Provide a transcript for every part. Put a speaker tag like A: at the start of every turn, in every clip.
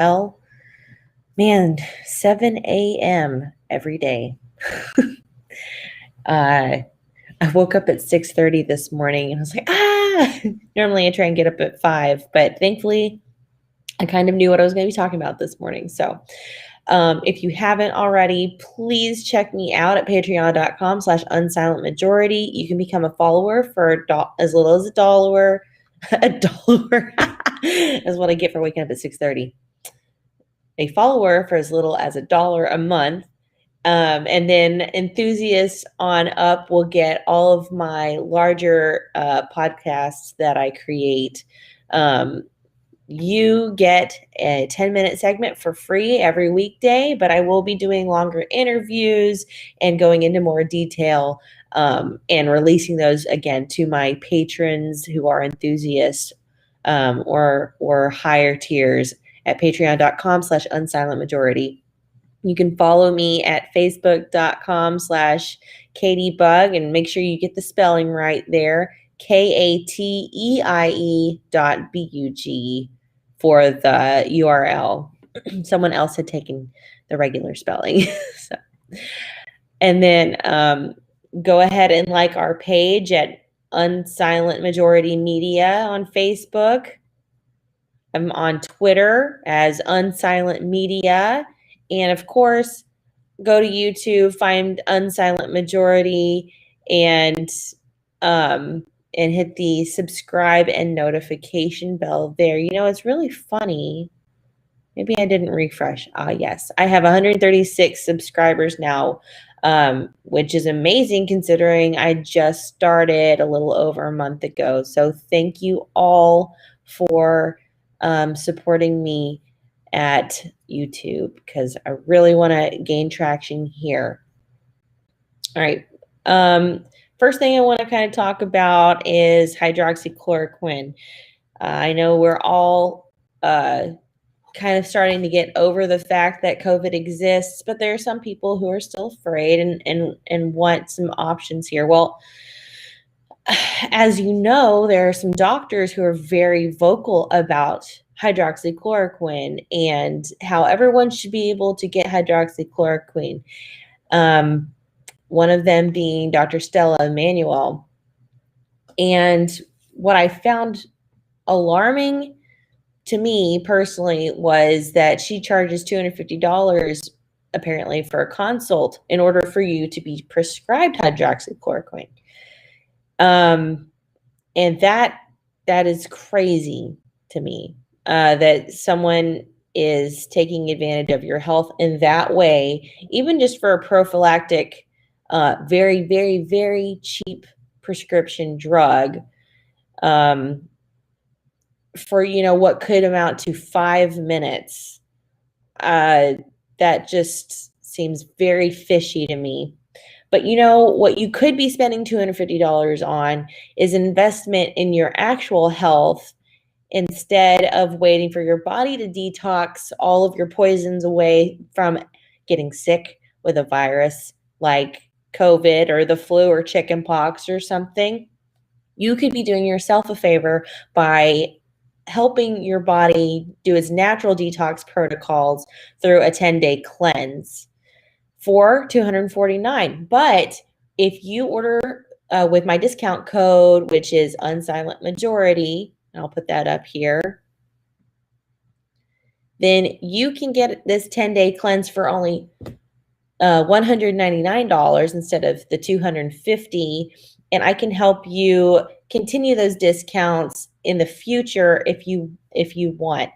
A: Well, man, 7 a.m. every day. I woke up at 6:30 this morning and I was like, Normally I try and get up at 5, but thankfully I kind of knew what I was going to be talking about this morning. So if you haven't already, please check me out at patreon.com/unsilentmajority. You can become a follower for as little as $1. $1 is what I get for waking up at 6:30. A follower for as little as $1 a month. And then enthusiasts on up will get all of my larger podcasts that I create. You get a 10-minute segment for free every weekday, but I will be doing longer interviews and going into more detail and releasing those again to my patrons who are enthusiasts or higher tiers at patreon.com/unsilentmajority. You can follow me at facebook.com/KatieBug and make sure you get the spelling right there. KATEIE.BUG for the URL. Someone else had taken the regular spelling. So, and then go ahead and like our page at Unsilent Majority Media on Facebook. I'm on Twitter as Unsilent Media. And of course, go to YouTube, find Unsilent Majority, and hit the subscribe and notification bell there. You know, it's really funny. Maybe I didn't refresh. Yes. I have 136 subscribers now, which is amazing considering I just started a little over a month ago. So thank you all for supporting me at YouTube because I really want to gain traction here. All right. First thing I want to kind of talk about is hydroxychloroquine. I know we're all kind of starting to get over the fact that COVID exists, but there are some people who are still afraid and want some options here. Well, as you know, there are some doctors who are very vocal about hydroxychloroquine and how everyone should be able to get hydroxychloroquine. One of them being Dr. Stella Emanuel. And what I found alarming to me personally was that she charges $250 apparently for a consult in order for you to be prescribed hydroxychloroquine. And that is crazy to me, that someone is taking advantage of your health in that way, even just for a prophylactic, very, very, very cheap prescription drug, for, you know, what could amount to 5 minutes. That just seems very fishy to me. But you know, what you could be spending $250 on is investment in your actual health instead of waiting for your body to detox all of your poisons away from getting sick with a virus like COVID or the flu or chickenpox or something. You could be doing yourself a favor by helping your body do its natural detox protocols through a 10-day cleanse for $249. But if you order with my discount code, which is UNSILENTMAJORITY, and I'll put that up here, then you can get this 10-day cleanse for only $199 instead of the $250, and I can help you continue those discounts in the future if you want.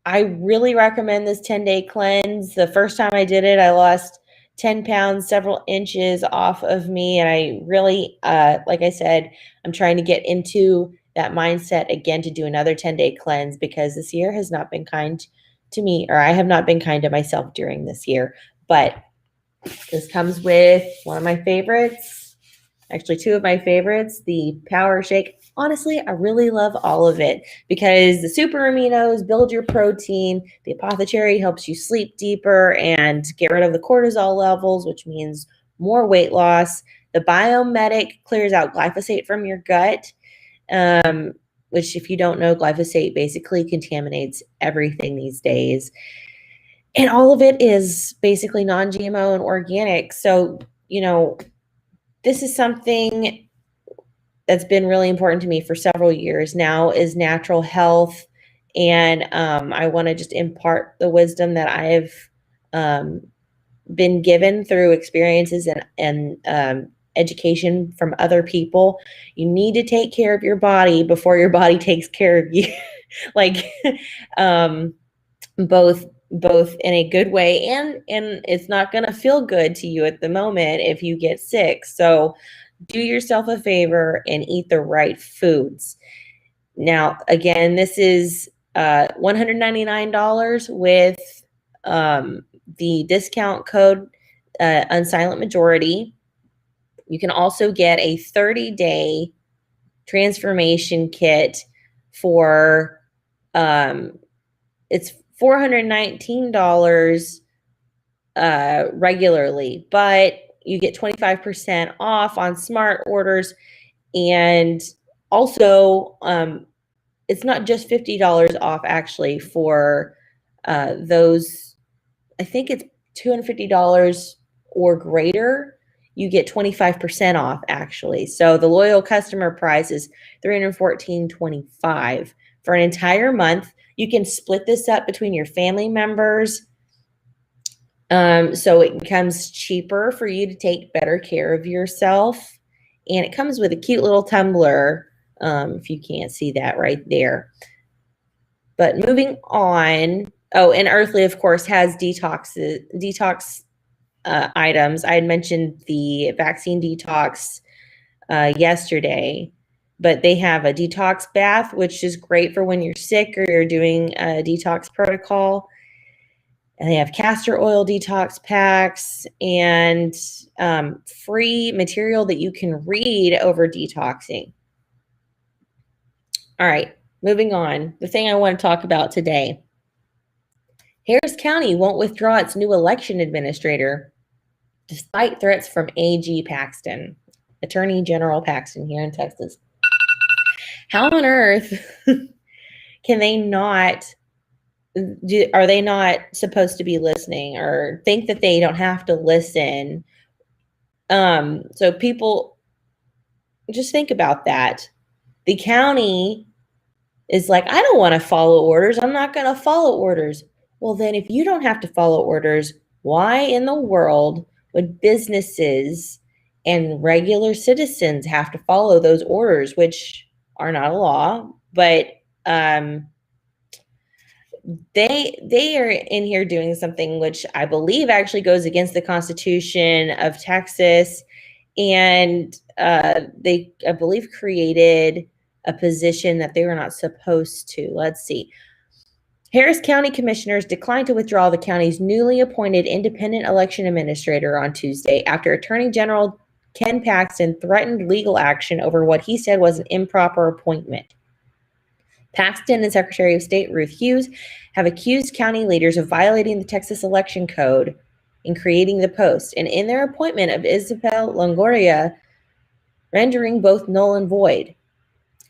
A: I really recommend this 10-day cleanse. The first time I did it, I lost 10 pounds, several inches off of me, and I really, like I said, I'm trying to get into that mindset again to do another 10-day cleanse because this year has not been kind to me, or I have not been kind to myself during this year. But this comes with one of my favorites, actually two of my favorites, the Power Shake. Honestly, I really love all of it because the super aminos build your protein. The Apothecary helps you sleep deeper and get rid of the cortisol levels, which means more weight loss. The Biomedic clears out glyphosate from your gut. which if you don't know, glyphosate basically contaminates everything these days. And all of it is basically non-GMO and organic. So, this is something that's been really important to me for several years now, is natural health. And I want to just impart the wisdom that I've been given through experiences and education from other people. You need to take care of your body before your body takes care of you. Like both in a good way, and it's not going to feel good to you at the moment if you get sick. So do yourself a favor and eat the right foods. Now, again, this is $199 with the discount code UNSILENTMAJORITY. You can also get a 30-day transformation kit for it's $419 regularly, but you get 25% off on smart orders. And also, it's not just $50 off actually for those. I think it's $250 or greater. You get 25% off actually. So the loyal customer price is $314.25 for an entire month. You can split this up between your family members. So it becomes cheaper for you to take better care of yourself. And it comes with a cute little tumbler, if you can't see that right there. But moving on. Oh, and Earthly, of course, has detox items. I had mentioned the vaccine detox yesterday, but they have a detox bath, which is great for when you're sick or you're doing a detox protocol. And they have castor oil detox packs and free material that you can read over detoxing. All right, moving on. The thing I want to talk about today. Harris County won't withdraw its new election administrator despite threats from AG Paxton, Attorney General Paxton here in Texas. How on earth can they not, are they not supposed to be listening or think that they don't have to listen? So people, just think about that. The county is like, I don't want to follow orders. I'm not going to follow orders. Well, then if you don't have to follow orders, why in the world would businesses and regular citizens have to follow those orders, which are not a law, but they are in here doing something which I believe actually goes against the Constitution of Texas. And they, I believe, created a position that they were not supposed to. Let's see. Harris County commissioners declined to withdraw the county's newly appointed independent election administrator on Tuesday after Attorney General Ken Paxton threatened legal action over what he said was an improper appointment. Paxton and Secretary of State Ruth Hughes have accused county leaders of violating the Texas election code in creating the post, and in their appointment of Isabel Longoria, rendering both null and void.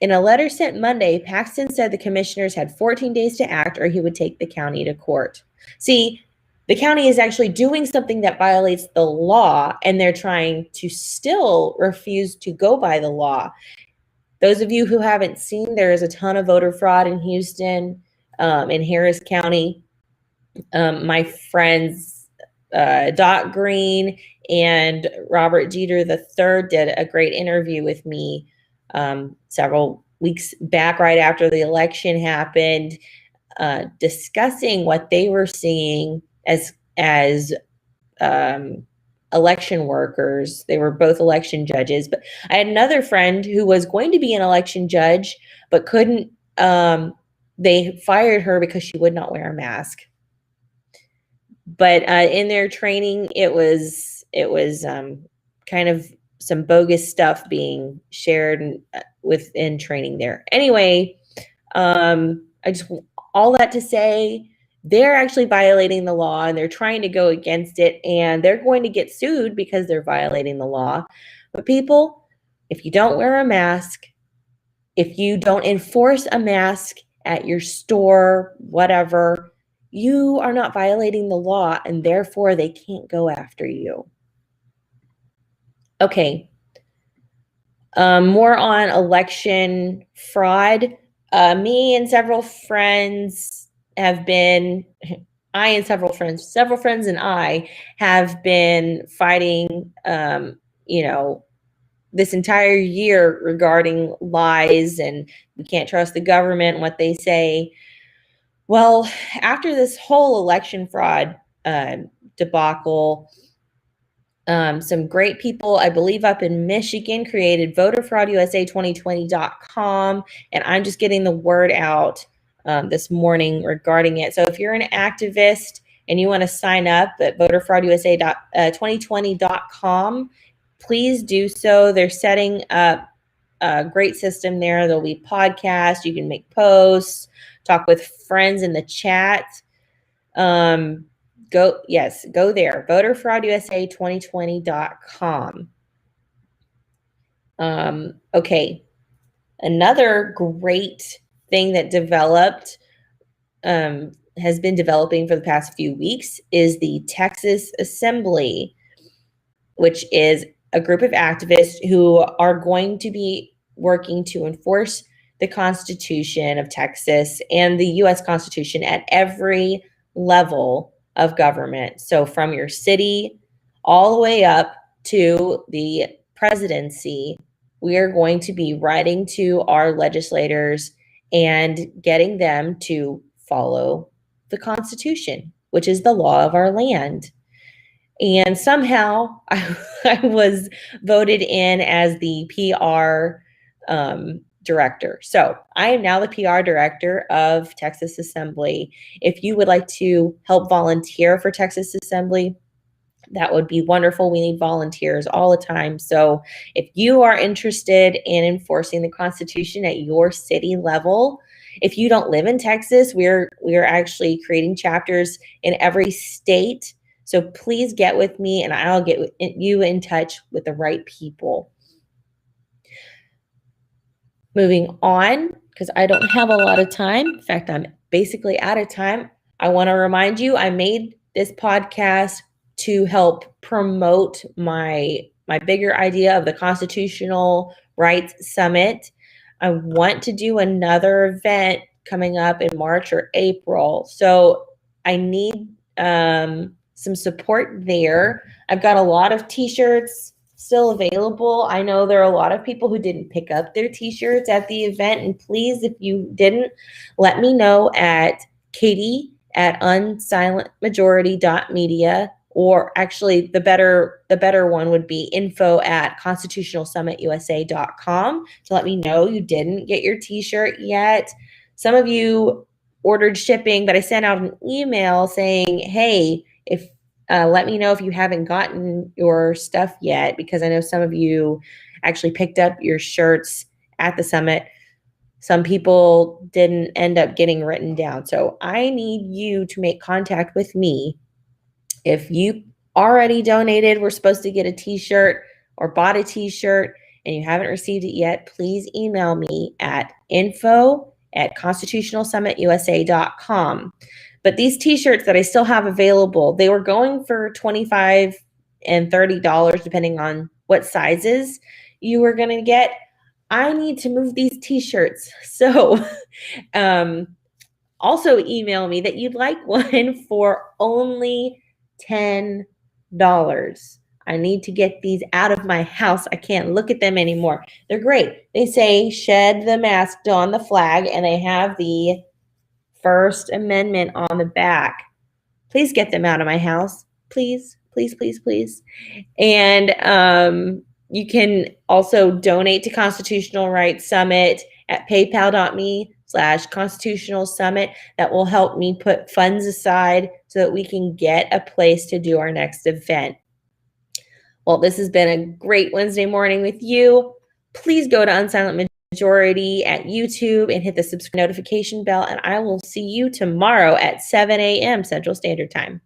A: In a letter sent Monday, Paxton said the commissioners had 14 days to act or he would take the county to court. See, the county is actually doing something that violates the law, and they're trying to still refuse to go by the law. Those of you who haven't seen, there is a ton of voter fraud in Houston, in Harris County. My friends Dot Green and Robert Jeter III did a great interview with me several weeks back, right after the election happened, discussing what they were seeing as election workers. They were both election judges, but I had another friend who was going to be an election judge, but couldn't. They fired her because she would not wear a mask. But in their training, it was kind of some bogus stuff being shared within training there. Anyway, I just, all that to say, they're actually violating the law and they're trying to go against it, and they're going to get sued because they're violating the law. But people, if you don't wear a mask, If you don't enforce a mask at your store, whatever, you are not violating the law, and therefore they can't go after you. Okay. More on election fraud. Me and several friends have been, several friends and I have been fighting, this entire year regarding lies and we can't trust the government and what they say. Well, after this whole election fraud debacle, some great people, I believe up in Michigan, created voterfraudusa2020.com, and I'm just getting the word out this morning regarding it. So if you're an activist and you want to sign up at voterfraudusa2020.com, please do so. They're setting up a great system there. There'll be podcasts. You can make posts, talk with friends in the chat. Go there, voterfraudusa2020.com. Okay. Another great thing that developed, has been developing for the past few weeks is the Texas Assembly, which is a group of activists who are going to be working to enforce the Constitution of Texas and the U.S. Constitution at every level of government. So from your city all the way up to the presidency, we are going to be writing to our legislators and getting them to follow the Constitution, which is the law of our land. And somehow I was voted in as the PR director. So I am now the PR director of Texas Assembly. If you would like to help volunteer for Texas Assembly, that would be wonderful. We need volunteers all the time. So if you are interested in enforcing the Constitution at your city level, if you don't live in Texas, we're actually creating chapters in every state. So please get with me and I'll get you in touch with the right people. Moving on, because I don't have a lot of time. In fact, I'm basically out of time. I want to remind you, I made this podcast to help promote my bigger idea of the Constitutional Rights Summit. I want to do another event coming up in March or April. So I need some support there. I've got a lot of t-shirts still available. I know there are a lot of people who didn't pick up their t-shirts at the event. And please, if you didn't, let me know at katie@unsilentmajority.media, or actually the better one would be info@constitutionalsummitusa.com to let me know you didn't get your t-shirt yet. Some of you ordered shipping, but I sent out an email saying, hey, if let me know if you haven't gotten your stuff yet, because I know some of you actually picked up your shirts at the summit. Some people didn't end up getting written down. So I need you to make contact with me. If you already donated, we're supposed to get a t-shirt or bought a t-shirt and you haven't received it yet, please email me at info@constitutionalsummitusa.com. But these t-shirts that I still have available, they were going for $25 and $30 depending on what sizes you were going to get. I need to move these t-shirts. So also email me that you'd like one for only $10. I need to get these out of my house. I can't look at them anymore. They're great. They say shed the mask, don the flag, and they have the First Amendment on the back. Please get them out of my house. Please, please, please, please. And you can also donate to Constitutional Rights Summit at paypal.me/Constitutional Summit. That will help me put funds aside so that we can get a place to do our next event. Well, this has been a great Wednesday morning with you. Please go to Unsilent Majority at YouTube and hit the subscribe notification bell, and I will see you tomorrow at 7 a.m. Central Standard Time.